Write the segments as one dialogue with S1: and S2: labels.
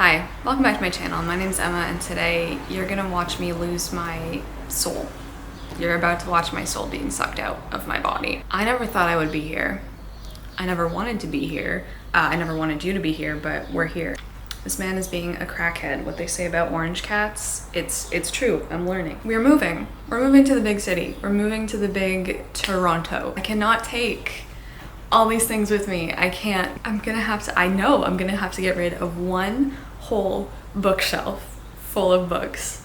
S1: Hi, welcome back to my channel. My name's Emma and today you're gonna watch me lose my soul. You're about to watch my soul being sucked out of my body. I never thought I would be here. I never wanted to be here. I never wanted you to be here, but we're here. This man is being a crackhead. What they say about orange cats, it's true. I'm learning. We're moving. We're moving to the big city. We're moving to the big Toronto. I cannot take all these things with me. I can't. I know I'm gonna have to get rid of one whole bookshelf full of books.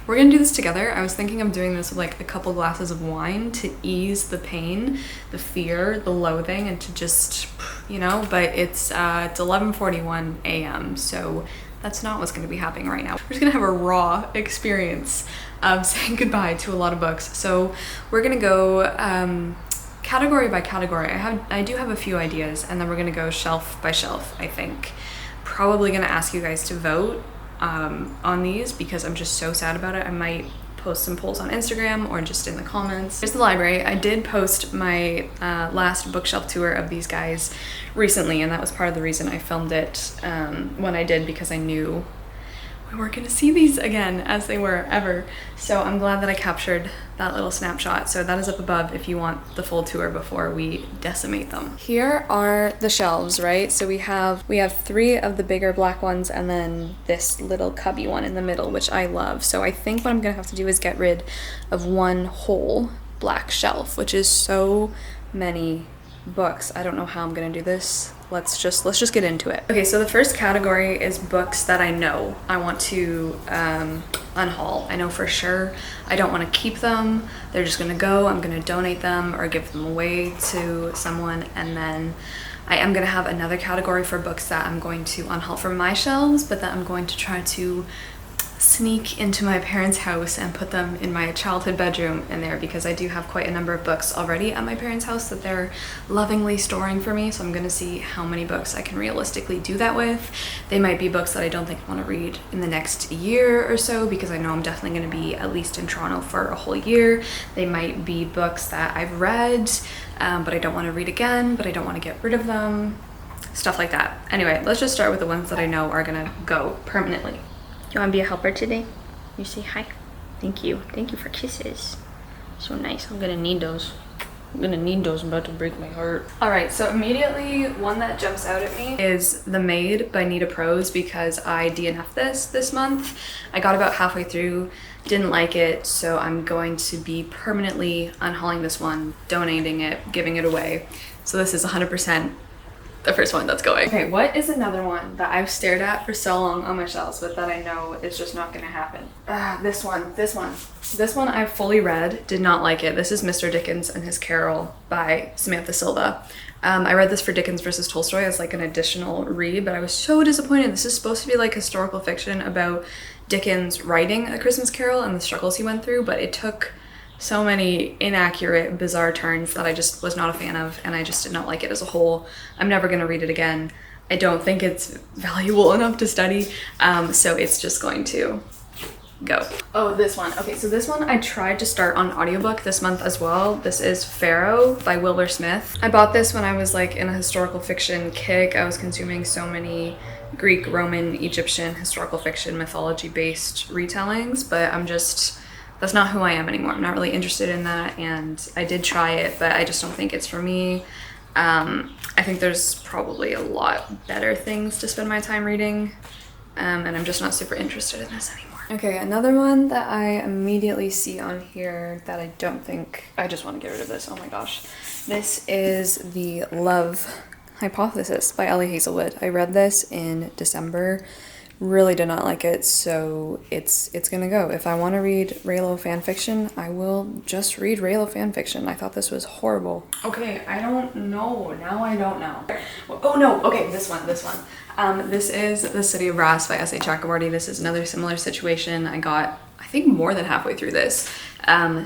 S1: We're gonna do this together. I was thinking of doing this with like a couple glasses of wine to ease the pain, the fear, the loathing, and to just, you know, but it's 11:41 a.m. so that's not what's gonna be happening right now. We're just gonna have a raw experience of saying goodbye to a lot of books. So we're gonna go category by category. I do have a few ideas, and then we're gonna go shelf by shelf, I think. Probably gonna ask you guys to vote on these because I'm just so sad about it. I might post some polls on Instagram or just in the comments. Here's the library. I did post my last bookshelf tour of these guys recently, and that was part of the reason I filmed it when I did, because I knew we weren't gonna see these again as they were ever. So I'm glad that I captured that little snapshot. So that is up above if you want the full tour before we decimate them. Here are the shelves, right? So we have 3 of the bigger black ones and then this little cubby one in the middle, which I love. So I think what I'm gonna have to do is get rid of one whole black shelf, which is so many books. I don't know how I'm gonna do this. Let's just get into it. Okay, so the first category is books that I know I want to unhaul. I know for sure I don't want to keep them. They're just gonna go. I'm gonna donate them or give them away to someone, and then I am gonna have another category for books that I'm going to unhaul from my shelves, but that I'm going to try to sneak into my parents' house and put them in my childhood bedroom in there, because I do have quite a number of books already at my parents' house that they're lovingly storing for me. So I'm gonna see how many books I can realistically do that with. They might be books that I don't think I want to read in the next year or so, because I know I'm definitely gonna be at least in Toronto for a whole year. They might be books that I've read, but I don't want to read again, but I don't want to get rid of them. Stuff like that. Anyway, let's just start with the ones that I know are gonna go permanently. Do you want to be a helper today? You say hi. Thank you. Thank you for kisses. So nice. I'm gonna need those. I'm about to break my heart. All right, so immediately one that jumps out at me is The Maid by Nita Prose, because I DNF'd this month. I got about halfway through, didn't like it, so I'm going to be permanently unhauling this one, donating it, giving it away. So this is 100% the first one that's going. Okay, what is another one that I've stared at for so long on my shelves, but that I know is just not gonna happen? This one I've fully read, did not like it. This is Mr. Dickens and His Carol by Samantha Silva. I read this for Dickens versus Tolstoy as like an additional read, but I was so disappointed. This is supposed to be like historical fiction about Dickens writing A Christmas Carol and the struggles he went through, but it took so many inaccurate, bizarre turns that I just was not a fan of, and I just did not like it as a whole. I'm never gonna read it again. I don't think it's valuable enough to study, so it's just going to go. Oh, this one. Okay, so this one I tried to start on audiobook this month as well. This is Pharaoh by Wilbur Smith. I bought this when I was like in a historical fiction kick. I was consuming so many Greek, Roman, Egyptian historical fiction, mythology-based retellings, but that's not who I am anymore. I'm not really interested in that, and I did try it, but I just don't think it's for me. I think there's probably a lot better things to spend my time reading, and I'm just not super interested in this anymore. Okay, another one that I immediately see on here that I don't think, I just want to get rid of this, oh my gosh. This is The Love Hypothesis by Ellie Hazelwood. I read this in December. Really did not like it, so it's gonna go. If I want to read Raylo fanfiction, I will just read Raylo fanfiction. I thought this was horrible. Okay, I don't know. Now I don't know. Oh no, okay, this one. This is The City of Brass by S.A. Chakraborty. This is another similar situation. I got, I think, more than halfway through this.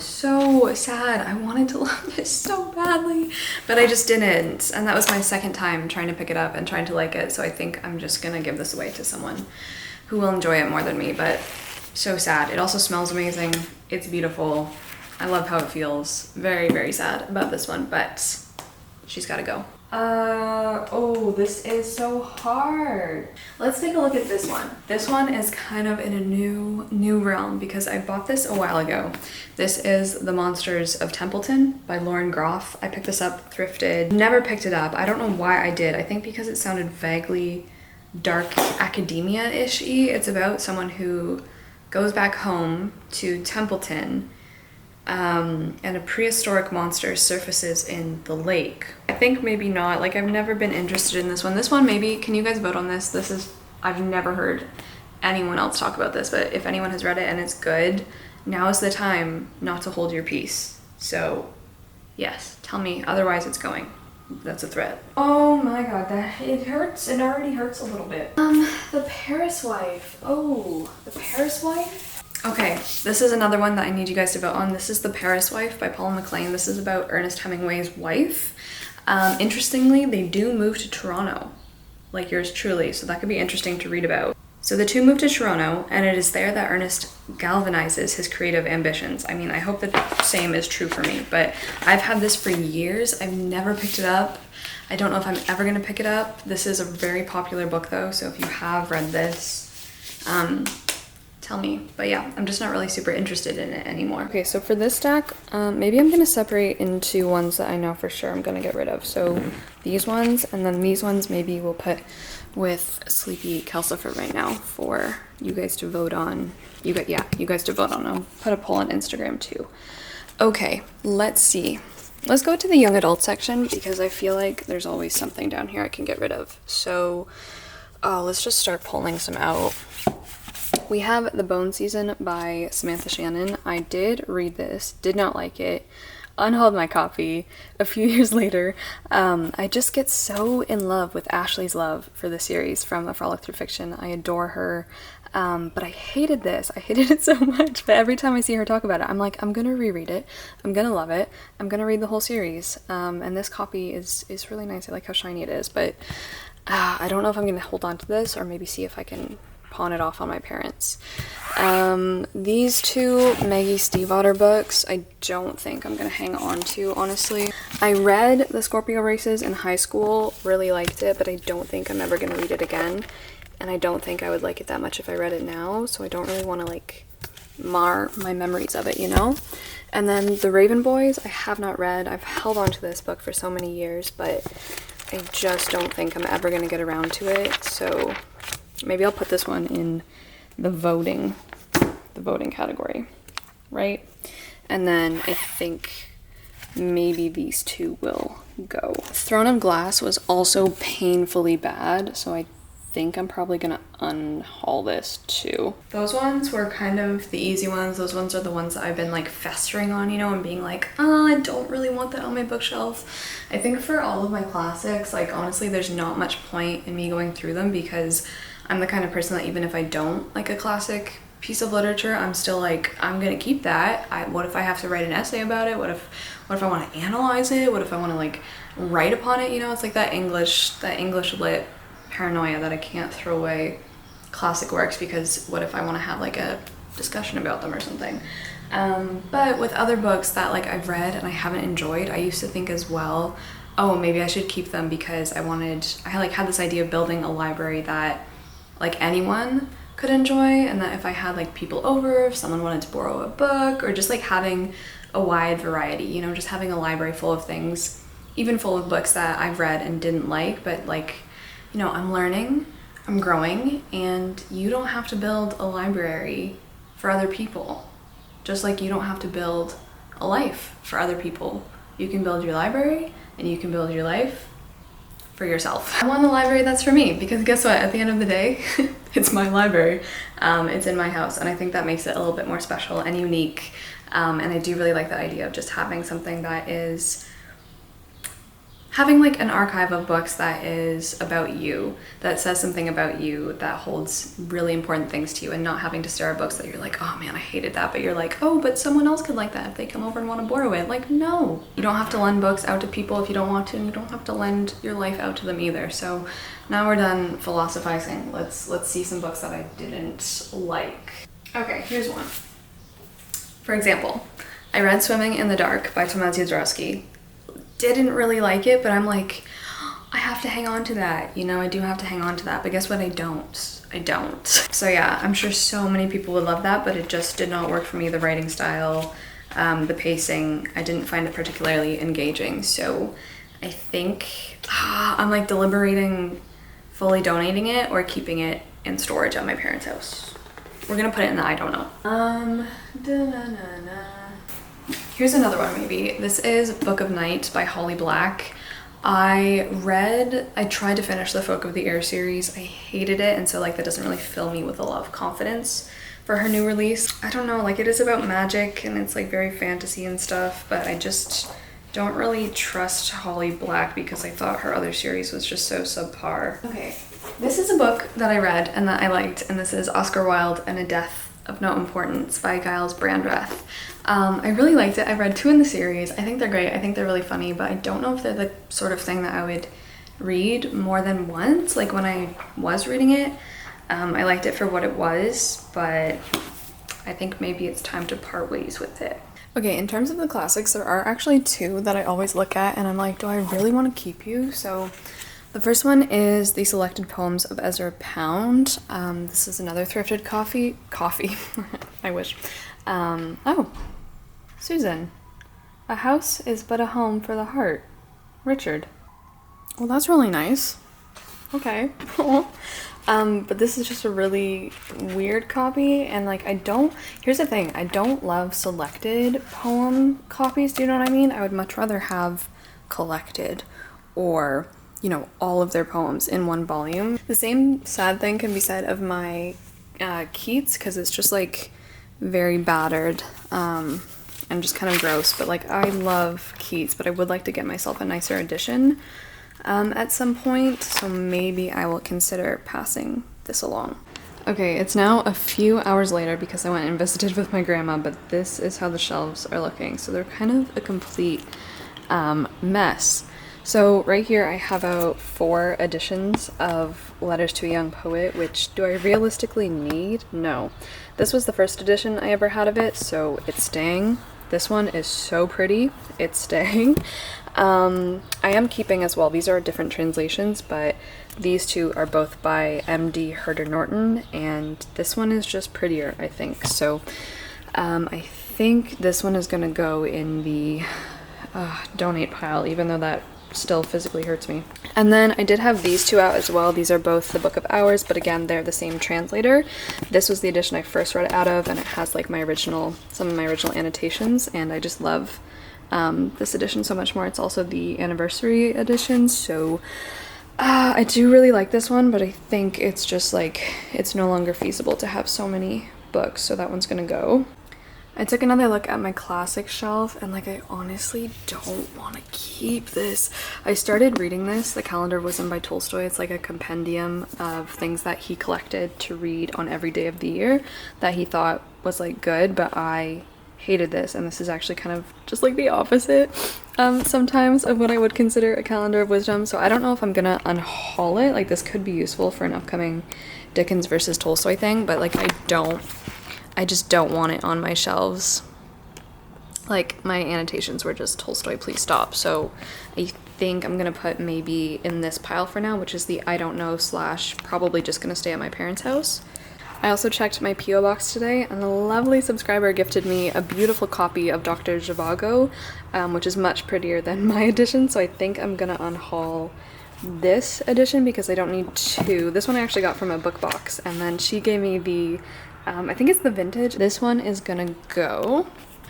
S1: So sad. I wanted to love this so badly, but I just didn't. And that was my second time trying to pick it up and trying to like it. So I think I'm just gonna give this away to someone who will enjoy it more than me, but so sad. It also smells amazing. It's beautiful. I love how it feels. Very, very sad about this one, but she's gotta go. Oh, this is so hard. Let's take a look at this one. This one is kind of in a new realm because I bought this a while ago. This is The Monsters of Templeton by Lauren Groff. I picked this up thrifted, never picked it up. I don't know why I did. I think because it sounded vaguely dark academia-ish-y. It's about someone who goes back home to Templeton and a prehistoric monster surfaces in the lake. I think maybe not. Like, I've never been interested in this one. This one, maybe. Can you guys vote on this? This is, I've never heard anyone else talk about this, but if anyone has read it and it's good, now is the time not to hold your peace. So, yes, tell me. Otherwise, it's going. That's a threat. Oh my god, it hurts. It already hurts a little bit. The Paris Wife. Oh, The Paris Wife? Okay, this is another one that I need you guys to vote on. This is The Paris Wife by Paula McLean. This is about Ernest Hemingway's wife. Interestingly, they do move to Toronto, like yours truly, so that could be interesting to read about. So the two move to Toronto, and it is there that Ernest galvanizes his creative ambitions. I mean, I hope that the same is true for me, but I've had this for years. I've never picked it up. I don't know if I'm ever gonna pick it up. This is a very popular book though, so if you have read this, tell me. But yeah, I'm just not really super interested in it anymore. Okay, so for this stack, maybe I'm gonna separate into ones that I know for sure I'm gonna get rid of. So these ones, and then these ones maybe we'll put with Sleepy Kelsa for right now for you guys to vote on. You guys to vote on. I'll put a poll on Instagram too. Okay, let's see. Let's go to the young adult section because I feel like there's always something down here I can get rid of. So let's just start pulling some out. We have The Bone Season by Samantha Shannon. I did read this, did not like it, unhauled my copy a few years later. I just get so in love with Ashley's love for the series from A Frolic Through Fiction. I adore her, but I hated this. I hated it so much, but every time I see her talk about it, I'm like, I'm gonna reread it, I'm gonna love it, I'm gonna read the whole series. And this copy is really nice. I like how shiny it is, but I don't know if I'm gonna hold on to this or maybe see if I can pawn it off on my parents. These two Maggie Stiefvater books, I don't think I'm gonna hang on to, honestly. I read The Scorpio Races in high school, really liked it, but I don't think I'm ever gonna read it again. And I don't think I would like it that much if I read it now, so I don't really want to like mar my memories of it, you know? And then The Raven Boys, I have not read. I've held on to this book for so many years, but I just don't think I'm ever gonna get around to it, so maybe I'll put this one in the voting category, right? And then I think maybe these two will go. Throne of Glass was also painfully bad, so I think I'm probably gonna unhaul this too. Those ones were kind of the easy ones. Those ones are the ones that I've been like festering on, you know, and being like, oh, I don't really want that on my bookshelf. I think for all of my classics, like honestly, there's not much point in me going through them because I'm the kind of person that even if I don't like a classic piece of literature, I'm still like, I'm gonna keep that. What if I have to write an essay about it? What if I want to analyze it? What if I want to like write upon it? You know, it's like that English lit paranoia that I can't throw away classic works because what if I want to have like a discussion about them or something. But with other books that like I've read and I haven't enjoyed, I used to think as well, oh, maybe I should keep them because I had this idea of building a library that like anyone could enjoy, and that if I had like people over, if someone wanted to borrow a book, or just like having a wide variety, you know, just having a library full of things, even full of books that I've read and didn't like, but like, you know, I'm learning, I'm growing, and you don't have to build a library for other people. Just like you don't have to build a life for other people. You can build your library and you can build your life for yourself. I want a library that's for me because guess what? At the end of the day, it's my library. It's in my house, and I think that makes it a little bit more special and unique. And I do really like the idea of just having something that is having like an archive of books that is about you, that says something about you, that holds really important things to you, and not having to stare at books that you're like, oh man, I hated that, but you're like, oh, but someone else could like that if they come over and want to borrow it. Like, no, you don't have to lend books out to people if you don't want to, and you don't have to lend your life out to them either. So now we're done philosophizing. Let's see some books that I didn't like. Okay, here's one. For example, I read Swimming in the Dark by Tomasz Jodorowsky. Didn't really like it, but I'm like, I have to hang on to that. You know, I do have to hang on to that, but guess what? I don't. So yeah, I'm sure so many people would love that, but it just did not work for me. The writing style, the pacing, I didn't find it particularly engaging. So I think I'm like deliberating fully donating it or keeping it in storage at my parents' house. We're gonna put it in the I don't know. Here's another one maybe. This is Book of Night by Holly Black. I tried to finish the Folk of the Air series. I hated it, and so like that doesn't really fill me with a lot of confidence for her new release. I don't know, like it is about magic and it's like very fantasy and stuff, but I just don't really trust Holly Black because I thought her other series was just so subpar. Okay, this is a book that I read and that I liked, and this is Oscar Wilde and a Death of No Importance by Giles Brandreth. I really liked it. I've read 2 in the series. I think they're great. I think they're really funny, but I don't know if they're the sort of thing that I would read more than once. Like when I was reading it, I liked it for what it was, but I think maybe it's time to part ways with it. Okay, in terms of the classics, there are actually 2 that I always look at and I'm like, do I really want to keep you? So the first one is The Selected Poems of Ezra Pound. This is another thrifted coffee. I wish. Oh, Susan. A house is but a home for the heart. Richard. Well, that's really nice. Okay. But this is just a really weird copy, and like here's the thing, I don't love selected poem copies, do you know what I mean? I would much rather have collected or, you know, all of their poems in one volume. The same sad thing can be said of my Keats, because it's just like very battered and just kind of gross, but like I love Keats, but I would like to get myself a nicer edition at some point, so maybe I will consider passing this along. Okay, it's now a few hours later because I went and visited with my grandma, but this is how the shelves are looking. So they're kind of a complete mess. So right here I have out 4 editions of Letters to a Young Poet, which do I realistically need? No. This was the first edition I ever had of it, so it's staying. This one is so pretty, it's staying. I am keeping as well, these are different translations, but these 2 are both by M.D. Herder Norton, and this one is just prettier, I think. So I think this one is going to go in the donate pile, even though that still physically hurts me. And then I did have these 2 out as well. These are both the Book of Hours, but again, they're the same translator. This was the edition I first read it out of, and it has like some of my original annotations, and I just love this edition so much more. It's also the anniversary edition, so I do really like this one, but I think it's just like it's no longer feasible to have so many books, so that one's gonna go. I took another look at my classic shelf, and like I honestly don't want to keep this. I started reading this. The Calendar of Wisdom by Tolstoy. It's like a compendium of things that he collected to read on every day of the year that he thought was like good, but I hated this, and this is actually kind of just like the opposite sometimes of what I would consider a Calendar of Wisdom. So I don't know if I'm gonna unhaul it. Like this could be useful for an upcoming Dickens versus Tolstoy thing, but like I just don't want it on my shelves. Like my annotations were just Tolstoy, please stop. So I think I'm gonna put maybe in this pile for now, which is the I don't know / probably just gonna stay at my parents' house. I also checked my P.O. box today, and a lovely subscriber gifted me a beautiful copy of Dr. Zhivago, which is much prettier than my edition, so I think I'm gonna unhaul this edition because I don't need 2. This one I actually got from a book box, and then she gave me the, I think it's the vintage. This one is gonna go.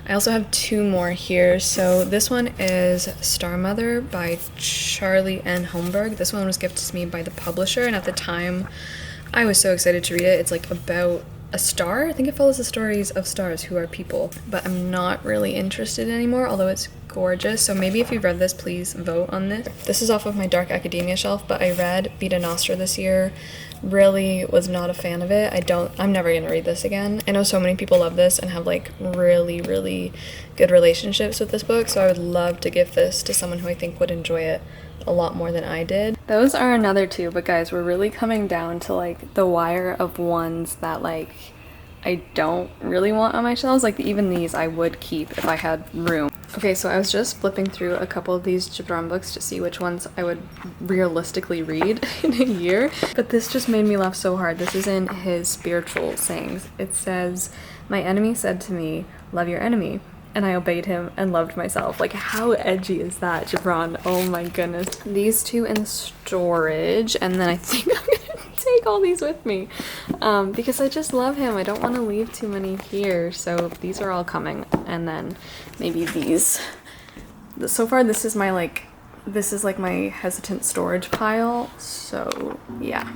S1: I also have 2 more here. So this one is Star Mother by Charlie N. Holmberg. This one was gifted to me by the publisher, and at the time I was so excited to read it. It's like about a star. I think it follows the stories of stars who are people, but I'm not really interested anymore, although it's gorgeous. So maybe if you've read this, please vote on this. This is off of my Dark Academia shelf, but I read Vita Nostra this year. Really was not a fan of it. I'm never gonna read this again. I know so many people love this and have like really, really good relationships with this book, so I would love to give this to someone who I think would enjoy it a lot more than I did. Those are another 2, but guys, we're really coming down to like the wire of ones that like I don't really want on my shelves. Like even these I would keep if I had room. Okay, so I was just flipping through a couple of these Gibran books to see which ones I would realistically read in a year, but this just made me laugh so hard. This is in his spiritual sayings. It says, "My enemy said to me, 'Love your enemy,' and I obeyed him and loved myself." Like, how edgy is that, Gibran? Oh my goodness. These two in storage, and then I think I'm gonna take all these with me because I just love him. I don't want to leave too many here, so these are all coming, and then maybe these. So far this is my my hesitant storage pile, so yeah.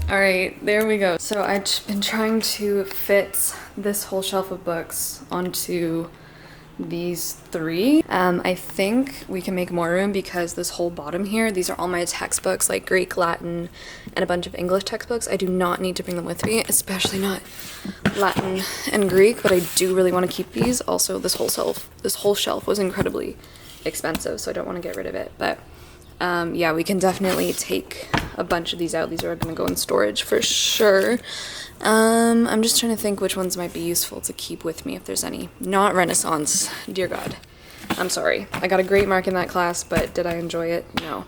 S1: All right, there we go. So I've been trying to fit this whole shelf of books onto these three. I think we can make more room because this whole bottom here, these are all my textbooks, like Greek, Latin, and a bunch of English textbooks. I do not need to bring them with me, especially not Latin and Greek, but I do really want to keep these. Also, this whole shelf was incredibly expensive, so I don't want to get rid of it, but yeah, we can definitely take a bunch of these out. These are going to go in storage for sure. I'm just trying to think which ones might be useful to keep with me if there's any. Not Renaissance, dear God. I'm sorry. I got a great mark in that class, but did I enjoy it? No.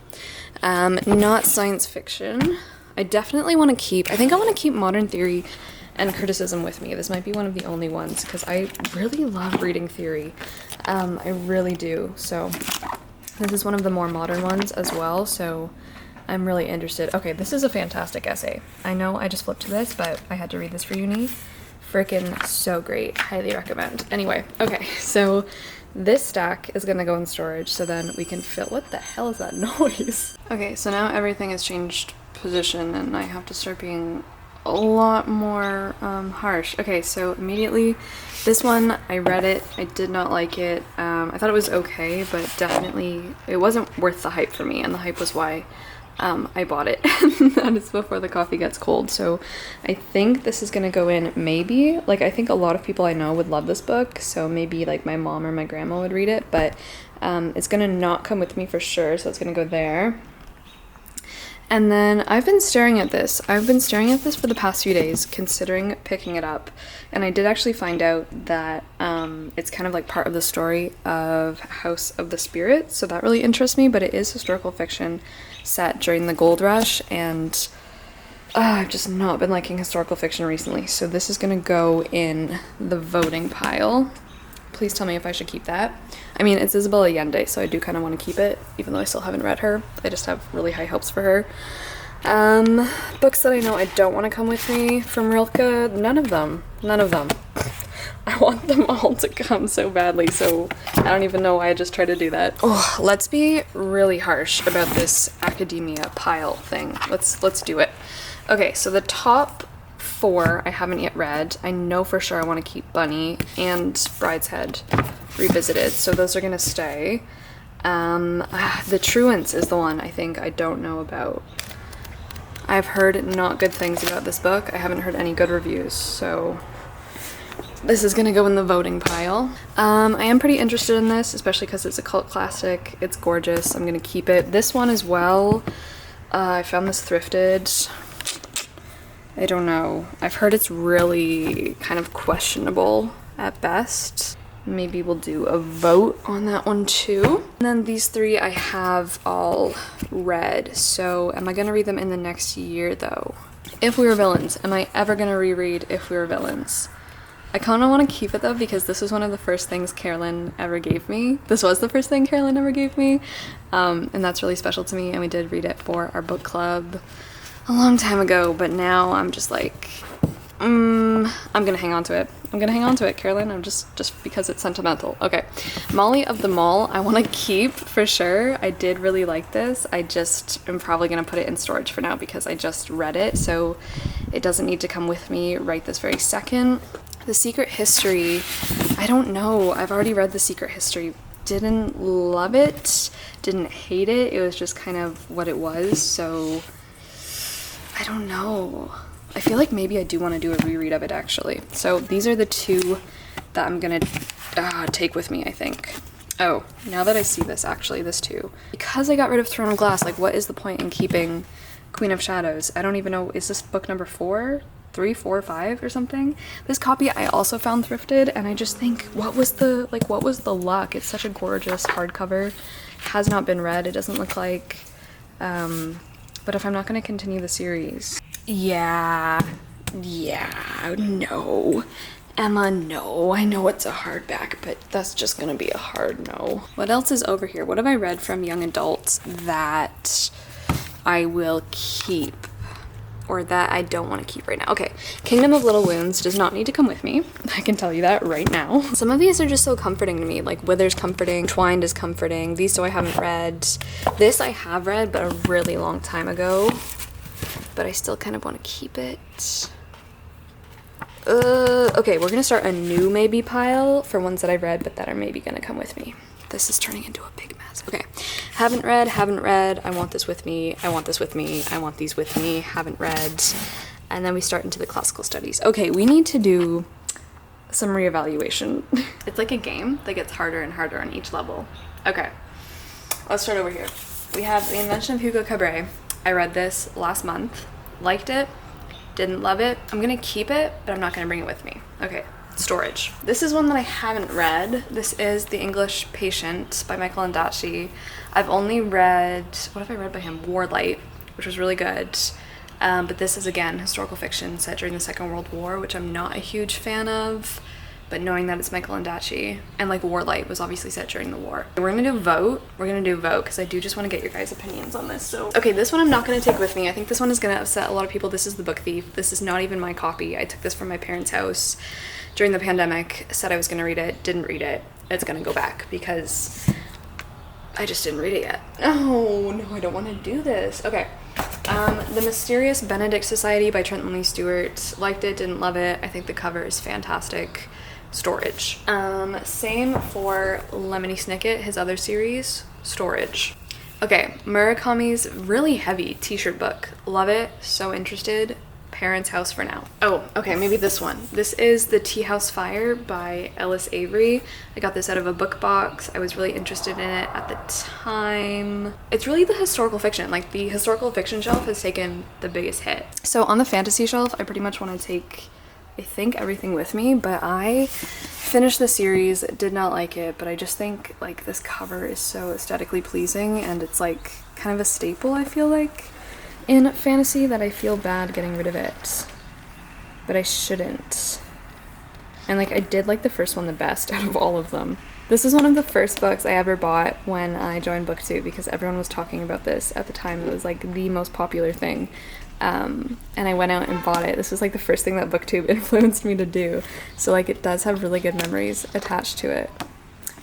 S1: Not science fiction. I definitely want to keep, I think I want to keep modern theory and criticism with me. This might be one of the only ones because I really love reading theory. I really do. So this is one of the more modern ones as well, so I'm really interested. Okay, this is a fantastic essay. I know I just flipped to this, but I had to read this for uni. Frickin' so great. Highly recommend. Anyway, okay, so this stack is gonna go in storage, so then we can fill. What the hell is that noise? Okay, so now everything has changed position, and I have to start being a lot more harsh. Okay, so immediately, this one, I read it, I did not like it. I thought it was okay, but definitely it wasn't worth the hype for me, and the hype was why I bought it. That is before the coffee gets cold. So I think this is gonna go in maybe, like, I think a lot of people I know would love this book, so maybe like my mom or my grandma would read it, but it's gonna not come with me for sure, so it's gonna go there. And then I've been staring at this. I've been staring at this for the past few days, considering picking it up. And I did actually find out that it's kind of like part of the story of House of the Spirit. So that really interests me, but it is historical fiction set during the gold rush. And I've just not been liking historical fiction recently. So this is gonna go in the voting pile. Please tell me if I should keep that. I mean, it's Isabel Allende, so I do kind of want to keep it, even though I still haven't read her. I just have really high hopes for her. Books that I know I don't want to come with me from Rilke, none of them. None of them. I want them all to come so badly, so I don't even know why I just tried to do that. Oh, let's be really harsh about this academia pile thing. Let's do it. Okay, so the top 4 I haven't yet read. I know for sure I want to keep Bunny and Brideshead Revisited, so those are gonna stay. The Truants is the one I think I don't know about. I've heard not good things about this book. I haven't heard any good reviews, so this is gonna go in the voting pile. I am pretty interested in this, especially because it's a cult classic. It's gorgeous. I'm gonna keep it. This one as well. I found this thrifted. I don't know. I've heard it's really kind of questionable at best. Maybe we'll do a vote on that one too. And then these 3 I have all read. So am I gonna read them in the next year though? If We Were Villains. Am I ever gonna reread If We Were Villains? I kind of want to keep it though because this was one of the first things Carolyn ever gave me. This was the first thing Carolyn ever gave me. And that's really special to me, and we did read it for our book club a long time ago, but now I'm just like, I'm gonna hang on to it. I'm gonna hang on to it, Carolyn. I'm just because it's sentimental. Okay, Molly of the Mall, I want to keep for sure. I did really like this. I just am probably gonna put it in storage for now because I just read it, so it doesn't need to come with me right this very second. The Secret History, I don't know. I've already read The Secret History. Didn't love it, didn't hate it. It was just kind of what it was, so I don't know. I feel like maybe I do want to do a reread of it actually. So these are the two that I'm gonna take with me, I think. Oh, now that I see this, actually, this too. Because I got rid of Throne of Glass, like, what is the point in keeping Queen of Shadows? I don't even know. Is this book number 4? 3, 4, 5 or something? This copy I also found thrifted, and I just think, what was the luck? It's such a gorgeous hardcover. Has not been read. It doesn't look like, but if I'm not going to continue the series. Yeah, no. Emma, no. I know it's a hardback, but that's just gonna be a hard no. What else is over here? What have I read from young adults that I will keep? Or that I don't want to keep right now? Okay, Kingdom of Little Wounds does not need to come with me. I can tell you that right now. Some of these are just so comforting to me. Like Wither's comforting, Twined is comforting. These two I haven't read. This I have read, but a really long time ago. But I still kind of want to keep it. Okay, we're gonna start a new maybe pile for ones that I've read but that are maybe gonna come with me. This is turning into a big mess. Okay, haven't read, I want this with me, I want this with me, I want these with me, haven't read, and then we start into the classical studies. Okay, we need to do some reevaluation. It's like a game that gets harder and harder on each level. Okay, let's start over here. We have The Invention of Hugo Cabret. I read this last month, liked it, didn't love it. I'm gonna keep it, but I'm not gonna bring it with me. Okay, storage. This is one that I haven't read. This is The English Patient by Michael Ondaatje. I've only read, what have I read by him? Warlight, which was really good. But this is, again, historical fiction set during the Second World War, which I'm not a huge fan of. But knowing that it's Michael Ondaatje, and like Warlight was obviously set during the war. We're gonna do vote. We're gonna do vote because I do just want to get your guys' opinions on this. So, okay, this one I'm not gonna take with me. I think this one is gonna upset a lot of people. This is The Book Thief. This is not even my copy. I took this from my parents' house during the pandemic, said I was gonna read it, didn't read it. It's gonna go back because I just didn't read it yet. Oh, no, I don't want to do this. Okay. The Mysterious Benedict Society by Trenton Lee Stewart. Liked it, didn't love it. I think the cover is fantastic. Storage. Same for Lemony Snicket, his other series. Storage. Okay, Murakami's really heavy t-shirt book. Love it, so interested. Parents' house for now. Oh, okay, maybe this one. This is The Tea House Fire by Ellis Avery. I got this out of a book box. I was really interested in it at the time. It's really the historical fiction. Like, the historical fiction shelf has taken the biggest hit. So on the fantasy shelf, I pretty much want to take, I think, everything with me, but I finished the series, did not like it, but I just think like this cover is so aesthetically pleasing and it's like kind of a staple, I feel like, in fantasy, that I feel bad getting rid of it, but I shouldn't. And like I did like the first one the best out of all of them. This is one of the first books I ever bought when I joined Booktube because everyone was talking about this at the time. It was like the most popular thing. And I went out and bought it. This was like the first thing that Booktube influenced me to do. So like it does have really good memories attached to it.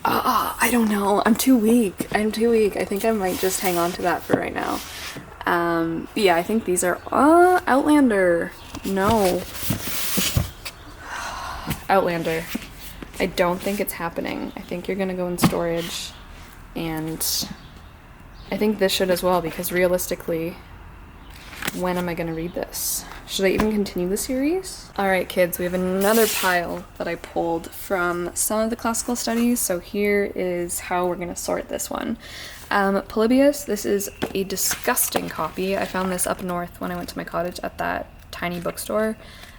S1: I don't know. I'm too weak. I think I might just hang on to that for right now. Yeah, I think these are, Outlander. No. Outlander. I don't think it's happening. I think you're gonna go in storage. And I think this should as well, because realistically, when am I gonna read this? Should I even continue the series? Alright kids, we have another pile that I pulled from some of the classical studies, so here is how we're gonna sort this one. Polybius, this is a disgusting copy. I found this up north when I went to my cottage at that tiny bookstore,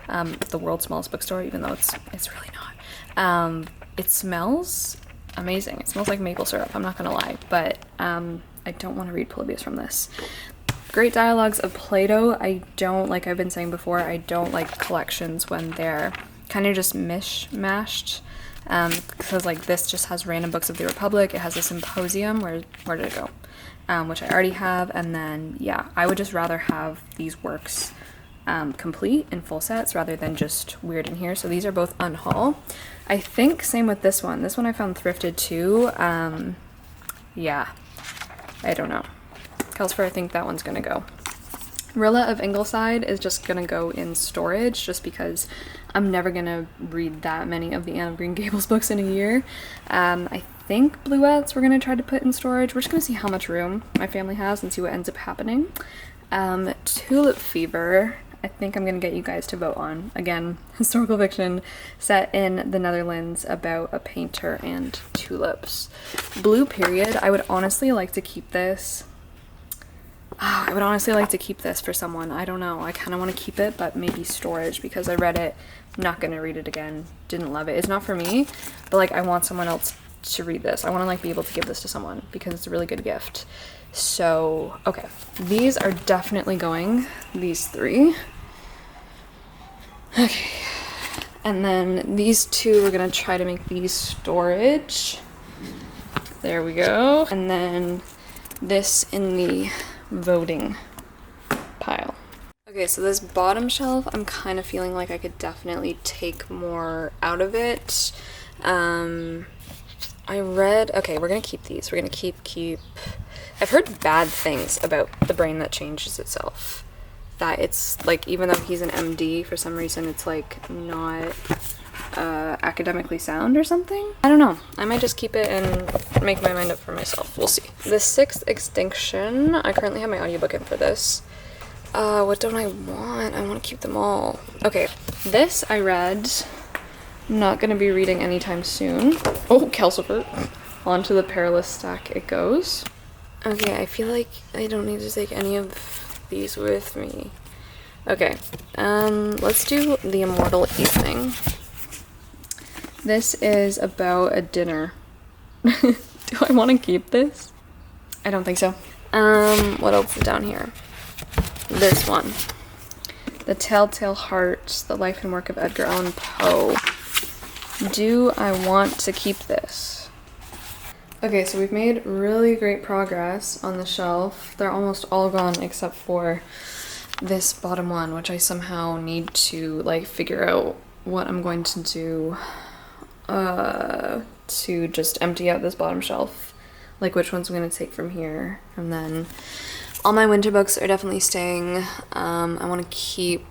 S1: the world's smallest bookstore, even though it's really not. It smells amazing. It smells like maple syrup, I'm not gonna lie, but I don't want to read Polybius from this. Great Dialogues of Plato. I don't, like I've been saying before, I don't like collections when they're kind of just mishmashed, because like this just has random books of the Republic. It has a symposium. Where did it go? Which I already have, and then yeah, I would just rather have these works complete in full sets rather than just weird in here. So these are both unhaul. I think same with this one. This one I found thrifted too. Yeah, I don't know. Kelsper, I think that one's gonna go. Rilla of Ingleside is just gonna go in storage just because I'm never gonna read that many of the Anne of Green Gables books in a year. I think Bluets we're gonna try to put in storage. We're just gonna see how much room my family has and see what ends up happening. Tulip Fever, I think I'm gonna get you guys to vote on. Again, historical fiction set in the Netherlands about a painter and tulips. Blue Period, I would honestly like to keep this. Oh, I would honestly like to keep this for someone. I don't know. I kind of want to keep it, but maybe storage because I read it. Not gonna read it again. Didn't love it. It's not for me, but like I want someone else to read this. I want to like be able to give this to someone because it's a really good gift. So, okay. These are definitely going. These 3. Okay. And then these 2, we're gonna try to make these storage. There we go. And then this in the voting pile. Okay, so this bottom shelf, I'm kind of feeling like I could definitely take more out of it. Okay, we're gonna keep these. We're gonna keep. I've heard bad things about the brain that changes itself. That it's like, even though he's an MD, for some reason it's like not academically sound or something. I don't know. I might just keep it and make my mind up for myself. We'll see. The 6th Extinction. I currently have my audiobook in for this. What don't I want? I want to keep them all. Okay, this I read. Not gonna be reading anytime soon. Oh, Calcifer. Onto the Perilous Stack it goes. Okay, I feel like I don't need to take any of these with me. Okay, let's do The Immortal Evening. This is about a dinner. Do I want to keep this? I don't think so. What else is down here? This one. The Telltale Heart, The Life and Work of Edgar Allan Poe. Do I want to keep this? Okay, so we've made really great progress on the shelf. They're almost all gone except for this bottom one, which I somehow need to like figure out what I'm going to do to just empty out this bottom shelf. Like which ones I'm going to take from here. And then all my winter books are definitely staying. I want to keep,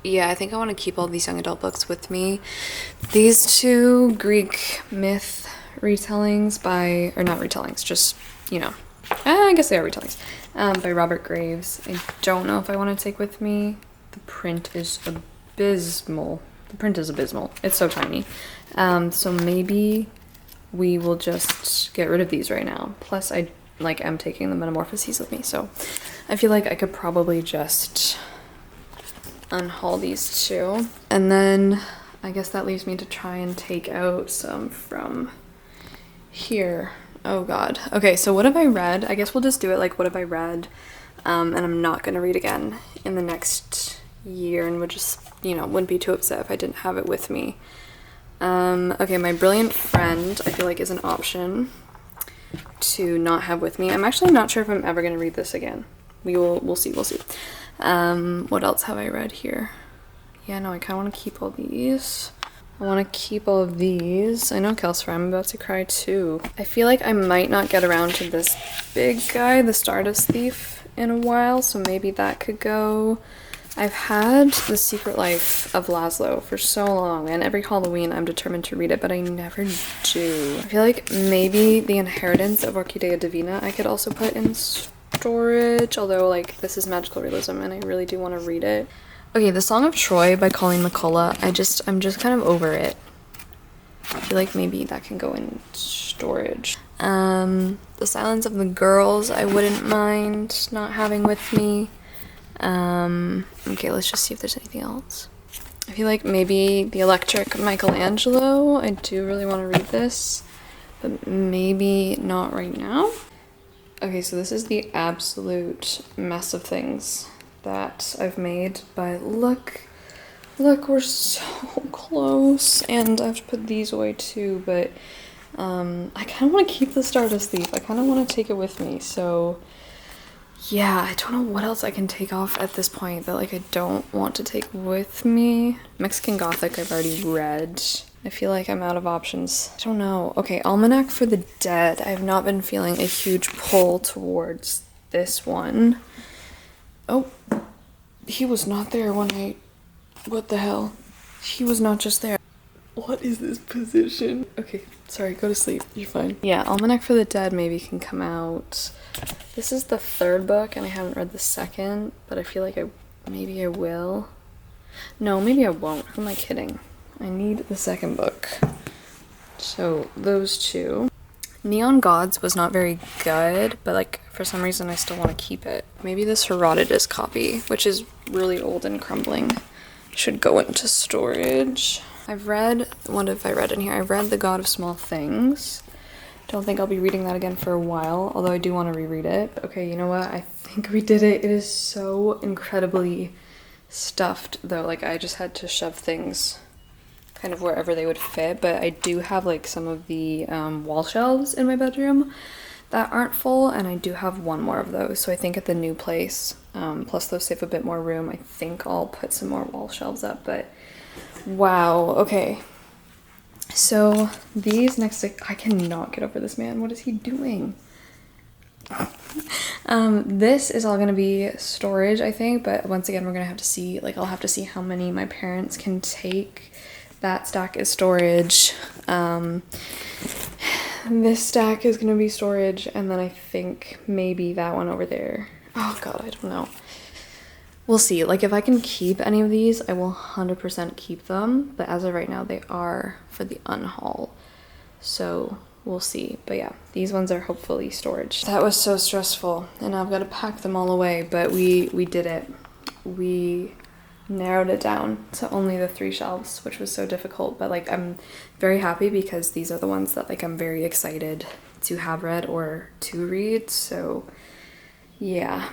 S1: I think I want to keep all these young adult books with me. These 2 Greek myth retellings or not retellings, just, I guess they are retellings, by Robert Graves. I don't know if I want to take with me. The print is abysmal. It's so tiny. So maybe we will just get rid of these right now. Plus I am taking the Metamorphoses with me, so I feel like I could probably just unhaul these 2. And then I guess that leaves me to try and take out some from here. Oh god. Okay, so what have I read? I guess we'll just do it like what have I read, and I'm not gonna read again in the next year, and would just, wouldn't be too upset if I didn't have it with me. Okay, My Brilliant Friend, I feel like is an option to not have with me. I'm actually not sure if I'm ever gonna read this again. We'll see. What else have I read here? Yeah, no, I kind of want to keep all these. I want to keep all of these. I know, Kelsey, I'm about to cry too. I feel like I might not get around to this big guy, the Stardust Thief, in a while, so maybe that could go. I've had The Secret Life of Laszlo for so long, and every Halloween I'm determined to read it, but I never do. I feel like maybe The Inheritance of Orchidea Divina I could also put in storage, although like this is magical realism and I really do want to read it. Okay, The Song of Troy by Colleen McCullough. I'm just kind of over it. I feel like maybe that can go in storage. The Silence of the Girls I wouldn't mind not having with me. Okay, let's just see if there's anything else. I feel like maybe The Electric Michelangelo. I do really want to read this, but maybe not right now. Okay, so this is the absolute mess of things that I've made, but look, we're so close, and I have to put these away too, but I kind of want to keep the Stardust Thief. I kind of want to take it with me, so yeah, I don't know what else I can take off at this point that like I don't want to take with me. Mexican Gothic I've already read. I feel like I'm out of options. I don't know. Okay, Almanac for the Dead. I have not been feeling a huge pull towards this one. Oh, he was not there when what the hell? He was not just there. What is this position? Okay, sorry, go to sleep. You're fine. Yeah, Almanac for the Dead maybe can come out. This is the third book, and I haven't read the second, but I feel like maybe I will. No, maybe I won't. Who am I kidding? I need the second book. So those two. Neon Gods was not very good, but like for some reason I still want to keep it. Maybe this Herodotus copy, which is really old and crumbling, should go into storage. What have I read in here? I've read The God of Small Things. Don't think I'll be reading that again for a while, although I do want to reread it. Okay, you know what? I think we did it. It is so incredibly stuffed though. Like I just had to shove things kind of wherever they would fit, but I do have like some of the wall shelves in my bedroom that aren't full, and I do have one more of those. So I think at the new place, plus those save a bit more room, I think I'll put some more wall shelves up. But wow, okay. So these next, I cannot get over this man. What is he doing? This is all gonna be storage, I think, but once again, we're gonna have to see, like I'll have to see how many my parents can take. That stack is storage. This stack is gonna be storage, and then I think maybe that one over there. Oh god, I don't know. We'll see. Like if I can keep any of these, I will 100% keep them, but as of right now, they are for the unhaul. So we'll see. But yeah, these ones are hopefully storage. That was so stressful, and now I've got to pack them all away, but we did it. We narrowed it down to only the 3 shelves, which was so difficult, but like I'm very happy because these are the ones that like I'm very excited to have read or to read. So yeah,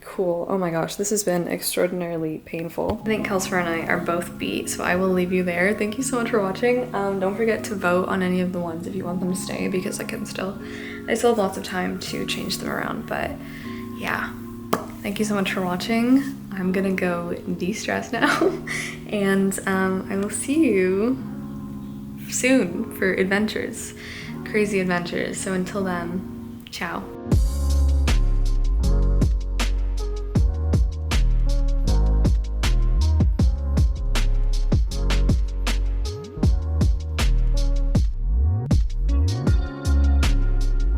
S1: cool. Oh my gosh, this has been extraordinarily painful. I think Kelsey and I are both beat, so I will leave you there. Thank you so much for watching. Don't forget to vote on any of the ones if you want them to stay, because I still have lots of time to change them around. But yeah, thank you so much for watching. I'm gonna go de-stress now, and I will see you soon for adventures, crazy adventures. So until then, ciao.